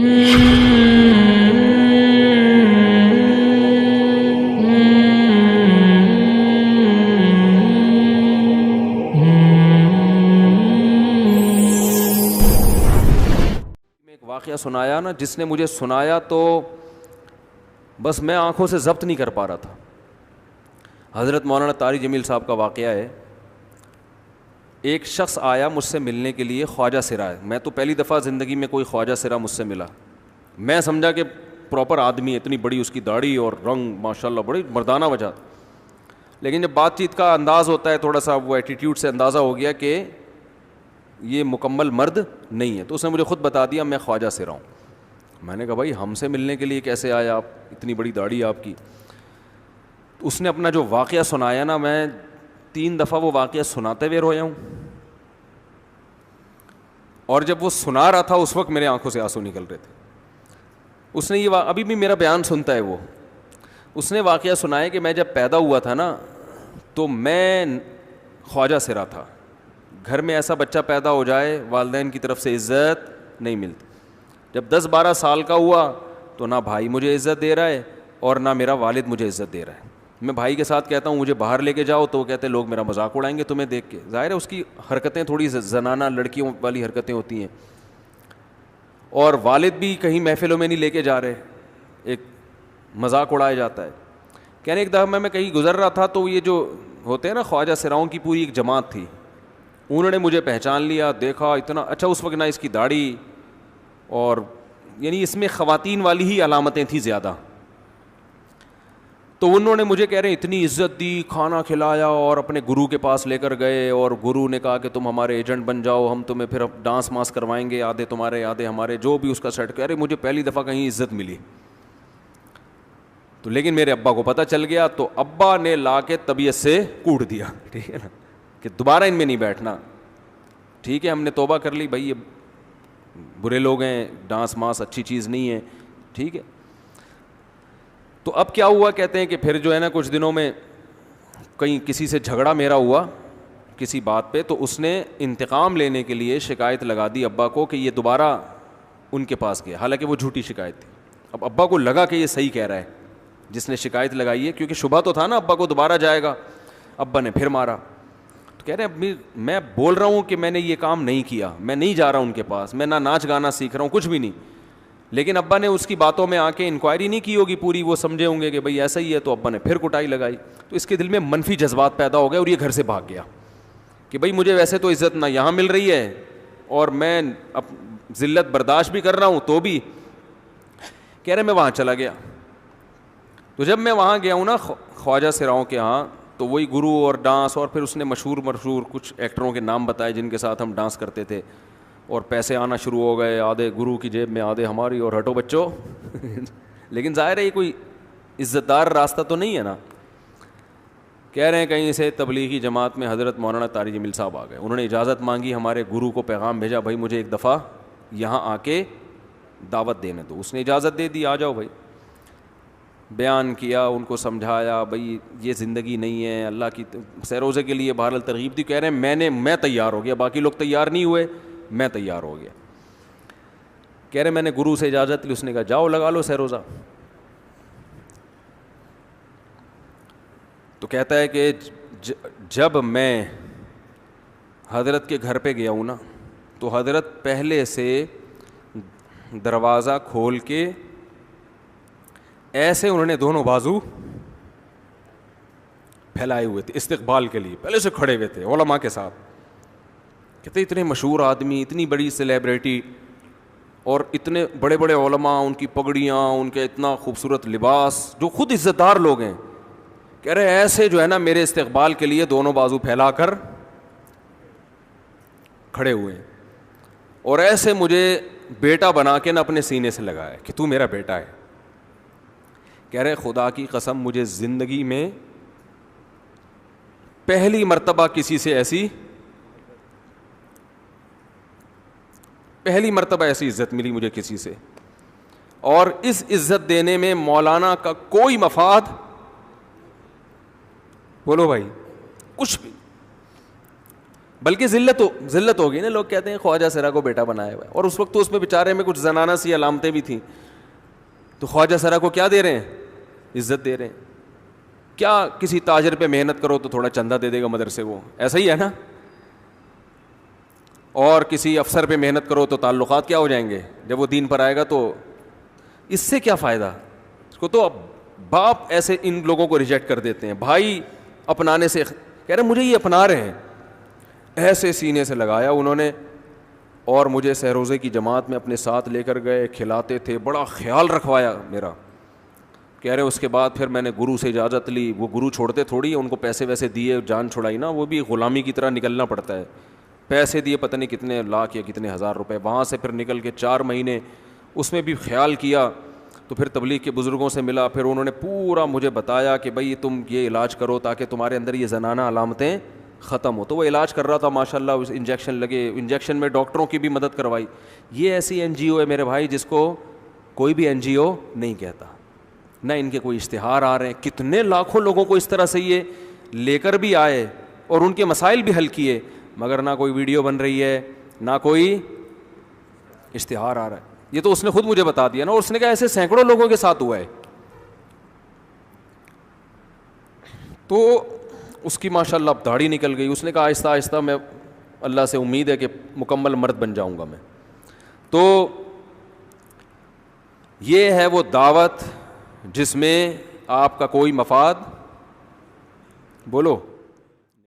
ایک واقعہ سنایا نا، جس نے مجھے سنایا تو بس میں آنکھوں سے ضبط نہیں کر پا رہا تھا. حضرت مولانا طاری جمیل صاحب کا واقعہ ہے. ایک شخص آیا مجھ سے ملنے کے لیے، خواجہ سرا ہے. میں تو پہلی دفعہ زندگی میں کوئی خواجہ سرا مجھ سے ملا. میں سمجھا کہ پراپر آدمی ہے، اتنی بڑی اس کی داڑھی اور رنگ ماشاءاللہ بڑی مردانہ وجہ. لیکن جب بات چیت کا انداز ہوتا ہے تھوڑا سا، وہ ایٹیٹیوڈ سے اندازہ ہو گیا کہ یہ مکمل مرد نہیں ہے. تو اس نے مجھے خود بتا دیا میں خواجہ سرا ہوں. میں نے کہا بھائی ہم سے ملنے کے لیے کیسے آیا آپ، اتنی بڑی داڑھی آپ کی. اس نے اپنا جو واقعہ سنایا نا، میں 3 دفعہ وہ واقعہ سناتے ہوئے رویا ہوں. اور جب وہ سنا رہا تھا اس وقت میرے آنکھوں سے آنسو نکل رہے تھے. اس نے یہ ابھی بھی میرا بیان سنتا ہے. اس نے واقعہ سنایا کہ میں جب پیدا ہوا تھا نا تو میں خواجہ سرا تھا. گھر میں ایسا بچہ پیدا ہو جائے والدین کی طرف سے عزت نہیں ملتی. جب 10-12 سال کا ہوا تو نہ بھائی مجھے عزت دے رہا ہے اور نہ میرا والد مجھے عزت دے رہا ہے. میں بھائی کے ساتھ کہتا ہوں مجھے باہر لے کے جاؤ تو وہ کہتے ہیں لوگ میرا مذاق اڑائیں گے تمہیں دیکھ کے. ظاہر ہے اس کی حرکتیں تھوڑی زنانہ لڑکیوں والی حرکتیں ہوتی ہیں. اور والد بھی کہیں محفلوں میں نہیں لے کے جا رہے، ایک مذاق اڑایا جاتا ہے. کہنے ایک دفعہ میں کہیں گزر رہا تھا تو یہ جو ہوتے ہیں نا خواجہ سراؤں کی پوری ایک جماعت تھی، انہوں نے مجھے پہچان لیا، دیکھا اتنا اچھا. اس وقت نہ اس کی داڑھی، اور یعنی اس میں خواتین والی ہی علامتیں تھیں زیادہ. تو انہوں نے مجھے کہہ رہے ہیں اتنی عزت دی، کھانا کھلایا اور اپنے گرو کے پاس لے کر گئے. اور گرو نے کہا کہ تم ہمارے ایجنٹ بن جاؤ، ہم تمہیں پھر ڈانس ماس کروائیں گے، آدھے تمہارے آدھے ہمارے، جو بھی اس کا سیٹ. کہہ رہے مجھے پہلی دفعہ کہیں عزت ملی. تو لیکن میرے ابا کو پتہ چل گیا تو ابا نے لا کے طبیعت سے کوٹ دیا، ٹھیک ہے نا، کہ دوبارہ ان میں نہیں بیٹھنا. ٹھیک ہے ہم نے توبہ کر لی، بھائی یہ برے لوگ ہیں، ڈانس ماس اچھی چیز نہیں ہے. ٹھیک ہے. تو اب کیا ہوا، کہتے ہیں کہ پھر جو ہے نا کچھ دنوں میں کہیں کسی سے جھگڑا میرا ہوا کسی بات پہ، تو اس نے انتقام لینے کے لیے شکایت لگا دی ابا کو کہ یہ دوبارہ ان کے پاس گیا. حالانکہ وہ جھوٹی شکایت تھی. اب ابا کو لگا کہ یہ صحیح کہہ رہا ہے جس نے شکایت لگائی ہے، کیونکہ شبہ تو تھا نا ابا کو دوبارہ جائے گا. ابا نے پھر مارا. تو کہہ رہے ہیں میں بول رہا ہوں کہ میں نے یہ کام نہیں کیا، میں نہیں جا رہا ان کے پاس، میں نہ ناچ گانا سیکھ رہا ہوں، کچھ بھی نہیں. لیکن ابا نے اس کی باتوں میں آ کے انکوائری نہیں کی ہوگی پوری، وہ سمجھے ہوں گے کہ بھئی ایسا ہی ہے. تو ابا نے پھر کٹائی لگائی. تو اس کے دل میں منفی جذبات پیدا ہو گئے اور یہ گھر سے بھاگ گیا کہ بھئی مجھے ویسے تو عزت نہ یہاں مل رہی ہے اور میں ذلت برداشت بھی کر رہا ہوں تو بھی. کہہ رہے میں وہاں چلا گیا. تو جب میں وہاں گیا ہوں نا خواجہ سراؤں کے ہاں، تو وہی گرو اور ڈانس، اور پھر اس نے مشہور کچھ ایکٹروں کے نام بتائے جن کے ساتھ ہم ڈانس کرتے تھے. اور پیسے آنا شروع ہو گئے، آدھے گرو کی جیب میں آدھے ہماری، اور ہٹو بچوں. لیکن ظاہر ہے یہ کوئی عزت دار راستہ تو نہیں ہے نا. کہہ رہے ہیں کہیں سے تبلیغی جماعت میں حضرت مولانا طاری جمیل صاحب آ گئے. انہوں نے اجازت مانگی، ہمارے گرو کو پیغام بھیجا بھائی مجھے ایک دفعہ یہاں آ کے دعوت دینے دو. اس نے اجازت دے دی، آ جاؤ بھائی. بیان کیا، ان کو سمجھایا بھائی یہ زندگی نہیں ہے، اللہ کی سیروزے کے لیے بہرحال ترغیب دی. کہہ رہے ہیں میں تیار ہو گیا، باقی لوگ تیار نہیں ہوئے، میں تیار ہو گیا. کہہ رہے میں نے گرو سے اجازت لی، اس نے کہا جاؤ لگا لو سیروزہ. تو کہتا ہے کہ جب میں حضرت کے گھر پہ گیا ہوں نا تو حضرت پہلے سے دروازہ کھول کے ایسے انہوں نے دونوں بازو پھیلائے ہوئے تھے استقبال کے لیے، پہلے سے کھڑے ہوئے تھے علماء کے ساتھ. کہتے اتنے مشہور آدمی، اتنی بڑی سیلیبریٹی، اور اتنے بڑے بڑے علماء، ان کی پگڑیاں، ان کے اتنا خوبصورت لباس، جو خود عزت دار لوگ ہیں. کہہ رہے ایسے جو ہے نا میرے استقبال کے لیے دونوں بازو پھیلا کر کھڑے ہوئے ہیں، اور ایسے مجھے بیٹا بنا کے نا اپنے سینے سے لگایا کہ تو میرا بیٹا ہے. کہہ رہے خدا کی قسم مجھے زندگی میں پہلی مرتبہ ایسی عزت ملی مجھے کسی سے. اور اس عزت دینے میں مولانا کا کوئی مفاد، بولو بھائی، کچھ بھی. بلکہ ذلت ہو گئی نا. لوگ کہتے ہیں خواجہ سرا کو بیٹا بنایا ہوا ہے, اور اس وقت تو اس میں بیچارے میں کچھ زنانہ سی علامتیں بھی تھیں. تو خواجہ سرا کو کیا دے رہے ہیں؟ عزت دے رہے ہیں. کیا کسی تاجر پہ محنت کرو تو تھوڑا چندہ دے دے گا مدرسے کو, ایسا ہی ہے نا. اور کسی افسر پہ محنت کرو تو تعلقات کیا ہو جائیں گے جب وہ دین پر آئے گا. تو اس سے کیا فائدہ اس کو. تو اب باپ ایسے ان لوگوں کو ریجیکٹ کر دیتے ہیں. بھائی اپنانے سے کہہ رہے مجھے یہ اپنا رہے ہیں, ایسے سینے سے لگایا انہوں نے, اور مجھے سہروزے کی جماعت میں اپنے ساتھ لے کر گئے, کھلاتے تھے, بڑا خیال رکھوایا میرا. کہہ رہے اس کے بعد پھر میں نے گرو سے اجازت لی. وہ گرو چھوڑتے تھوڑی, ان کو پیسے ویسے دیے, جان چھڑائی نا, وہ بھی غلامی کی طرح نکلنا پڑتا ہے. پیسے دیے پتہ نہیں کتنے لاکھ یا کتنے ہزار روپے. وہاں سے پھر نکل کے 4 مہینے اس میں بھی خیال کیا. تو پھر تبلیغ کے بزرگوں سے ملا, پھر انہوں نے پورا مجھے بتایا کہ بھائی تم یہ علاج کرو تاکہ تمہارے اندر یہ زنانہ علامتیں ختم ہو. تو وہ علاج کر رہا تھا ماشاءاللہ, انجیکشن لگے, انجیکشن میں ڈاکٹروں کی بھی مدد کروائی. یہ ایسی این جی او ہے میرے بھائی جس کو کوئی بھی این جی او نہیں کہتا, نہ ان کے کوئی اشتہار آ رہے ہیں. کتنے لاکھوں لوگوں کو اس طرح سے یہ لے کر بھی آئے اور ان کے مسائل بھی حل کیے, مگر نہ کوئی ویڈیو بن رہی ہے, نہ کوئی اشتہار آ رہا ہے. یہ تو اس نے خود مجھے بتا دیا نا, اور اس نے کہا ایسے سینکڑوں لوگوں کے ساتھ ہوا ہے. تو اس کی ماشاءاللہ اب داڑھی نکل گئی. اس نے کہا آہستہ آہستہ میں اللہ سے امید ہے کہ مکمل مرد بن جاؤں گا میں. تو یہ ہے وہ دعوت جس میں آپ کا کوئی مفاد, بولو